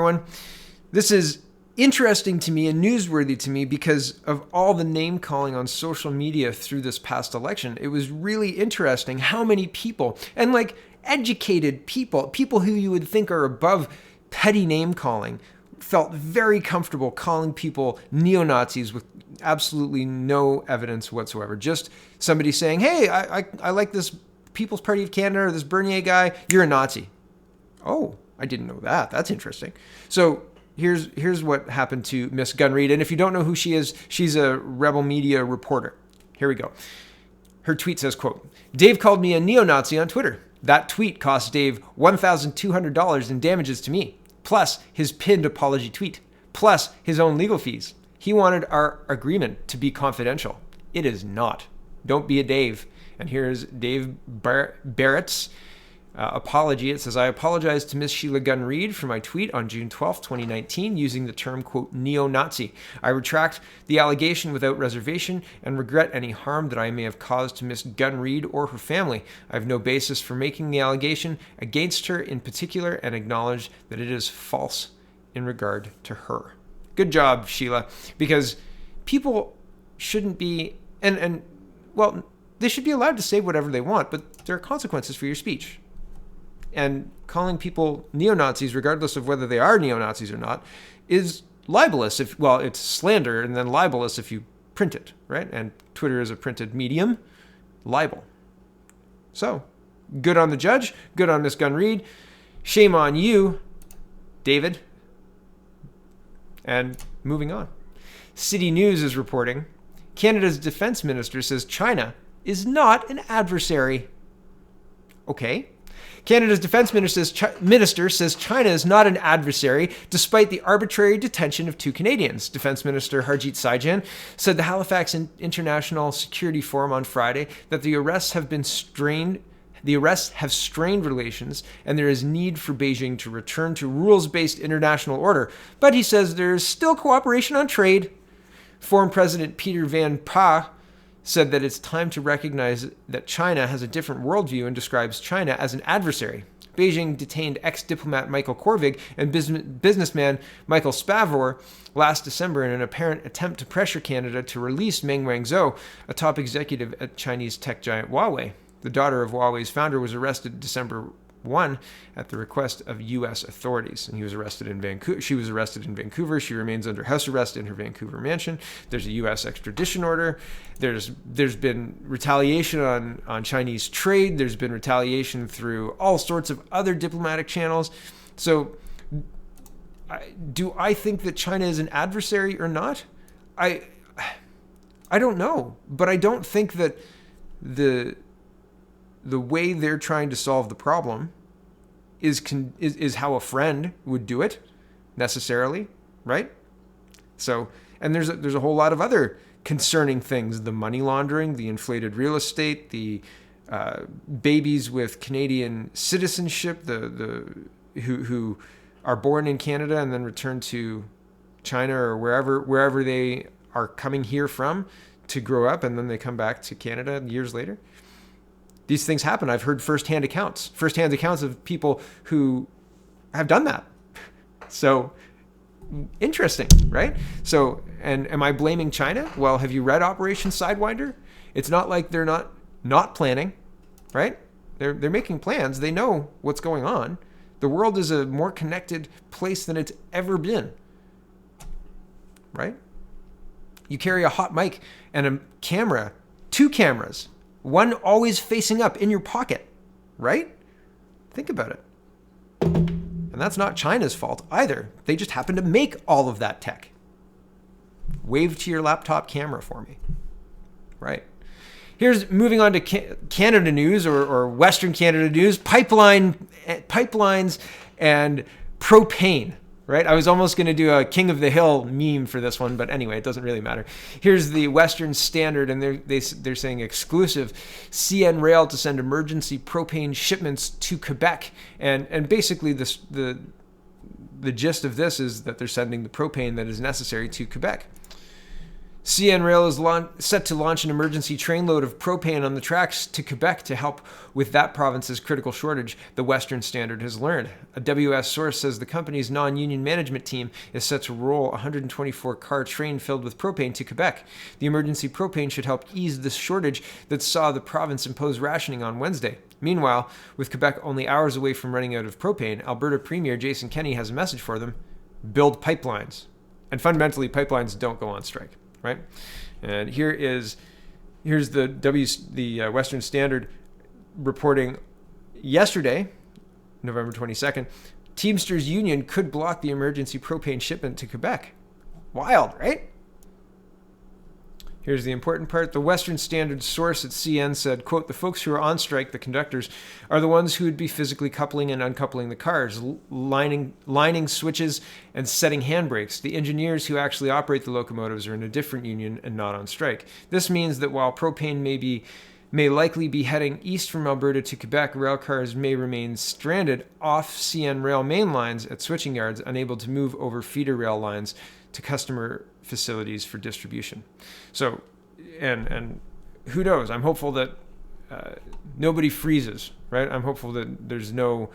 Everyone, this is interesting to me and newsworthy to me because of all the name calling on social media through this past election. It was really interesting how many people, and like educated people who you would think are above petty name calling, felt very comfortable calling people neo-Nazis with absolutely no evidence whatsoever. Just somebody saying, hey, I like this People's Party of Canada or this Bernier guy, you're a Nazi. Oh, I didn't know that. That's interesting. So here's what happened to Miss Gunn Reid. And if you don't know who she is, she's a Rebel Media reporter. Here we go. Her tweet says, quote, Dave called me a neo-Nazi on Twitter. That tweet cost Dave $1,200 in damages to me, plus his pinned apology tweet, plus his own legal fees. He wanted our agreement to be confidential. It is not. Don't be a Dave. And here's Dave Barrett's apology. It says, I apologize to Miss Sheila Gunn Reid for my tweet on June 12, 2019, using the term, quote, neo-Nazi. I retract the allegation without reservation and regret any harm that I may have caused to Miss Gunn Reid or her family. I have no basis for making the allegation against her in particular and acknowledge that it is false in regard to her. Good job, Sheila, because people shouldn't be, well, they should be allowed to say whatever they want, but there are consequences for your speech. And calling people neo-Nazis, regardless of whether they are neo-Nazis or not, is libelous. It's slander and then libelous if you print it, right? And Twitter is a printed medium. Libel. So, good on the judge. Good on Miss Gunn Reid. Shame on you, David. And moving on. City News is reporting, Canada's defense minister says China is not an adversary. Okay. Canada's defense minister says China is not an adversary despite the arbitrary detention of two Canadians. Defense Minister Harjit Sajjan said the Halifax International Security Forum on Friday that the arrests have strained relations and there is need for Beijing to return to rules-based international order. But he says there's still cooperation on trade. Forum President Peter Van Pa said that it's time to recognize that China has a different worldview and describes China as an adversary. Beijing detained ex-diplomat Michael Korvig and businessman Michael Spavor last December in an apparent attempt to pressure Canada to release Meng Wanzhou, a top executive at Chinese tech giant Huawei. The daughter of Huawei's founder was arrested December 1 at the request of U.S. authorities, and she was arrested in Vancouver. She remains under house arrest in her Vancouver mansion. There's a U.S. extradition order. There's been retaliation on Chinese trade. There's been retaliation through all sorts of other diplomatic channels. So, do I think that China is an adversary or not? I don't know, but I don't think that the way they're trying to solve the problem is how a friend would do it, necessarily, right? So, and there's a whole lot of other concerning things: the money laundering, the inflated real estate, the babies with Canadian citizenship, who are born in Canada and then return to China or wherever they are coming here from to grow up, and then they come back to Canada years later. These things happen. I've heard firsthand accounts of people who have done that. So interesting, right? So, and am I blaming China? Well, have you read Operation Sidewinder? It's not like they're not planning, right? They're making plans. They know what's going on. The world is a more connected place than it's ever been, right? You carry a hot mic and a camera, 2 cameras, one always facing up in your pocket, right? Think about it. And that's not China's fault either. They just happen to make all of that tech. Wave to your laptop camera for me, right? Here's moving on to Canada news or Western Canada news, pipelines and propane. Right? I was almost going to do a King of the Hill meme for this one, but anyway, it doesn't really matter. Here's the Western Standard, and they're saying exclusive CN Rail to send emergency propane shipments to Quebec, and basically the gist of this is that they're sending the propane that is necessary to Quebec. CN Rail is set to launch an emergency trainload of propane on the tracks to Quebec to help with that province's critical shortage, the Western Standard has learned. A WS source says the company's non-union management team is set to roll a 124-car train filled with propane to Quebec. The emergency propane should help ease the shortage that saw the province impose rationing on Wednesday. Meanwhile, with Quebec only hours away from running out of propane, Alberta Premier Jason Kenney has a message for them: build pipelines. And fundamentally, pipelines don't go on strike. Right, and here's the Western Standard reporting yesterday, November 22nd. Teamsters Union could block the emergency propane shipment to Quebec. Wild, right? Here's the important part. The Western Standard source at CN said, quote, "The folks who are on strike, the conductors, are the ones who would be physically coupling and uncoupling the cars, lining switches and setting handbrakes. The engineers who actually operate the locomotives are in a different union and not on strike. This means that while propane may likely be heading east from Alberta to Quebec, rail cars may remain stranded off CN rail main lines at switching yards, unable to move over feeder rail lines to customer facilities for distribution." So, and who knows? I'm hopeful that nobody freezes, right? I'm hopeful that there's no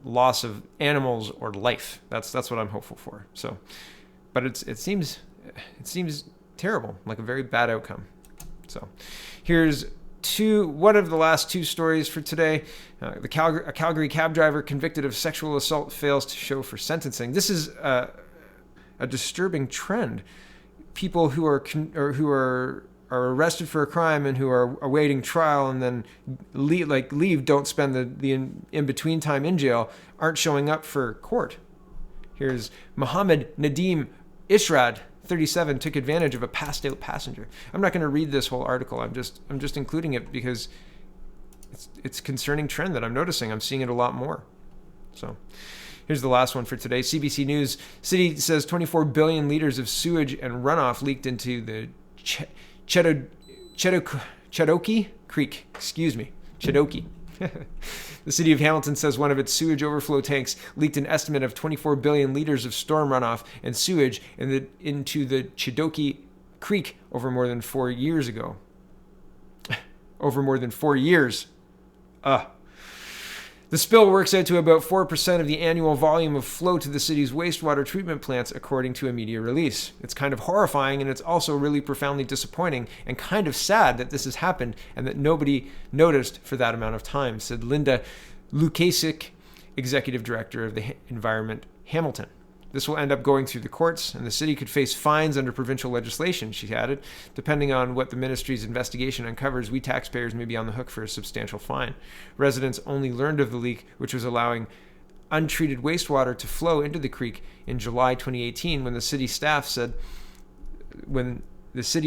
loss of animals or life. That's what I'm hopeful for. So, but it seems terrible, like a very bad outcome. So, here's one of the last two stories for today. A Calgary cab driver convicted of sexual assault fails to show for sentencing. This is a disturbing trend. People who are arrested for a crime and who are awaiting trial and then leave, don't spend the in between time in jail, aren't showing up for court. Here's Mohammed Nadim Ishrad, 37, took advantage of a passed out passenger. I'm not going to read this whole article. I'm just including it because it's a concerning trend that I'm noticing. I'm seeing it a lot more. So here's the last one for today. CBC News. City says 24 billion liters of sewage and runoff leaked into the Chadoki Creek. Chadoki. The city of Hamilton says one of its sewage overflow tanks leaked an estimate of 24 billion liters of storm runoff and sewage into the Chadoki Creek over more than 4 years ago. Over more than 4 years. The spill works out to about 4% of the annual volume of flow to the city's wastewater treatment plants, according to a media release. It's kind of horrifying, and it's also really profoundly disappointing and kind of sad that this has happened and that nobody noticed for that amount of time, said Linda Lukasik, executive director of the Environment Hamilton. This will end up going through the courts, and the city could face fines under provincial legislation, she added. Depending on what the ministry's investigation uncovers, we taxpayers may be on the hook for a substantial fine. Residents only learned of the leak, which was allowing untreated wastewater to flow into the creek in July 2018 when the city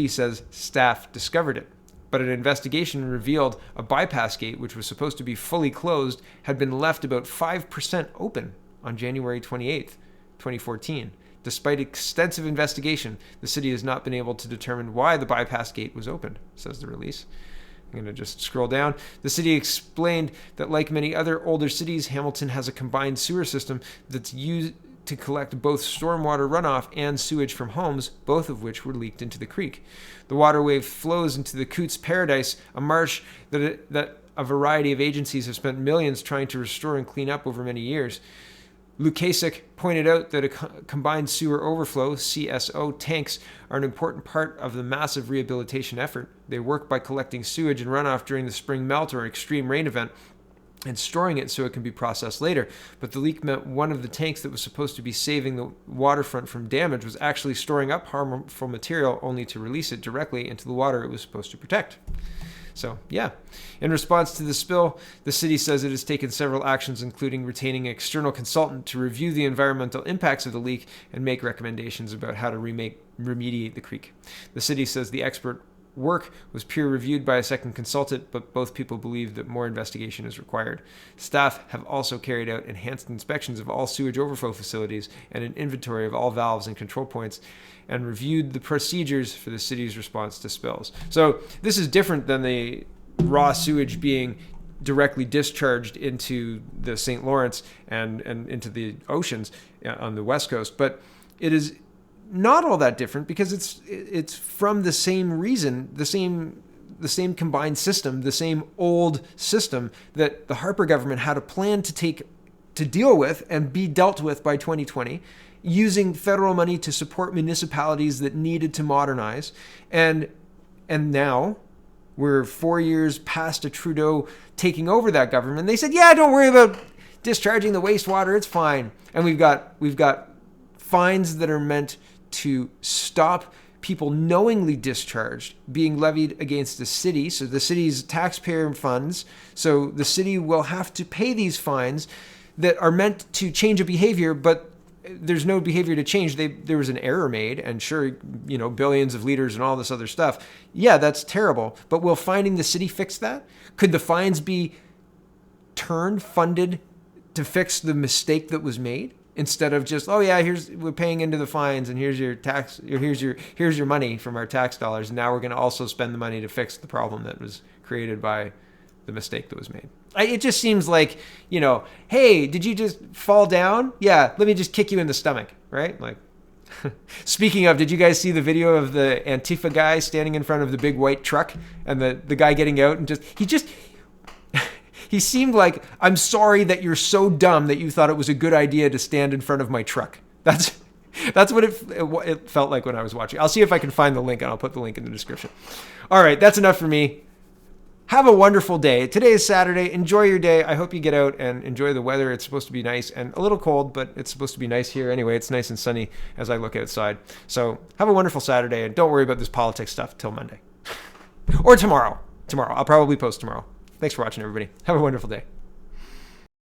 says staff discovered it. But an investigation revealed a bypass gate, which was supposed to be fully closed, had been left about 5% open on January 28th. 2014. Despite extensive investigation, the city has not been able to determine why the bypass gate was opened, says the release. I'm going to just scroll down. The city explained that like many other older cities, Hamilton has a combined sewer system that's used to collect both stormwater runoff and sewage from homes, both of which were leaked into the creek. The waterway flows into the Coots Paradise, a marsh that a variety of agencies have spent millions trying to restore and clean up over many years. Lukasik pointed out that a combined sewer overflow, CSO, tanks are an important part of the massive rehabilitation effort. They work by collecting sewage and runoff during the spring melt or extreme rain event and storing it so it can be processed later. But the leak meant one of the tanks that was supposed to be saving the waterfront from damage was actually storing up harmful material only to release it directly into the water it was supposed to protect. So, yeah. In response to the spill, the city says it has taken several actions, including retaining an external consultant to review the environmental impacts of the leak and make recommendations about how to remediate the creek. The city says the expert work was peer-reviewed by a second consultant, but both people believe that more investigation is required. Staff have also carried out enhanced inspections of all sewage overflow facilities and an inventory of all valves and control points, and reviewed the procedures for the city's response to spills. So this is different than the raw sewage being directly discharged into the St. Lawrence and into the oceans on the west coast, but it is not all that different because it's from the same reason, the same combined system, the same old system that the Harper government had a plan to deal with and be dealt with by 2020, using federal money to support municipalities that needed to modernize. And now we're 4 years past a Trudeau taking over that government. They said, yeah, don't worry about discharging the wastewater, it's fine. And we've got fines that are meant to stop people knowingly discharged being levied against the city. So the city's taxpayer funds. So the city will have to pay these fines that are meant to change a behavior, but there's no behavior to change. There was an error made, and sure, billions of liters and all this other stuff. Yeah, that's terrible. But will finding the city fix that? Could the fines be funded to fix the mistake that was made? Instead of just, oh yeah, we're paying into the fines and here's your tax, here's your money from our tax dollars. And now we're going to also spend the money to fix the problem that was created by the mistake that was made. It just seems like, hey, did you just fall down? Yeah, let me just kick you in the stomach, right? Like, speaking of, did you guys see the video of the Antifa guy standing in front of the big white truck and the guy getting out and he seemed like, I'm sorry that you're so dumb that you thought it was a good idea to stand in front of my truck. That's what it felt like when I was watching. I'll see if I can find the link, and I'll put the link in the description. All right, that's enough for me. Have a wonderful day. Today is Saturday. Enjoy your day. I hope you get out and enjoy the weather. It's supposed to be nice and a little cold, but it's supposed to be nice here anyway. It's nice and sunny as I look outside. So have a wonderful Saturday, and don't worry about this politics stuff till Monday. Or tomorrow. I'll probably post tomorrow. Thanks for watching, everybody. Have a wonderful day.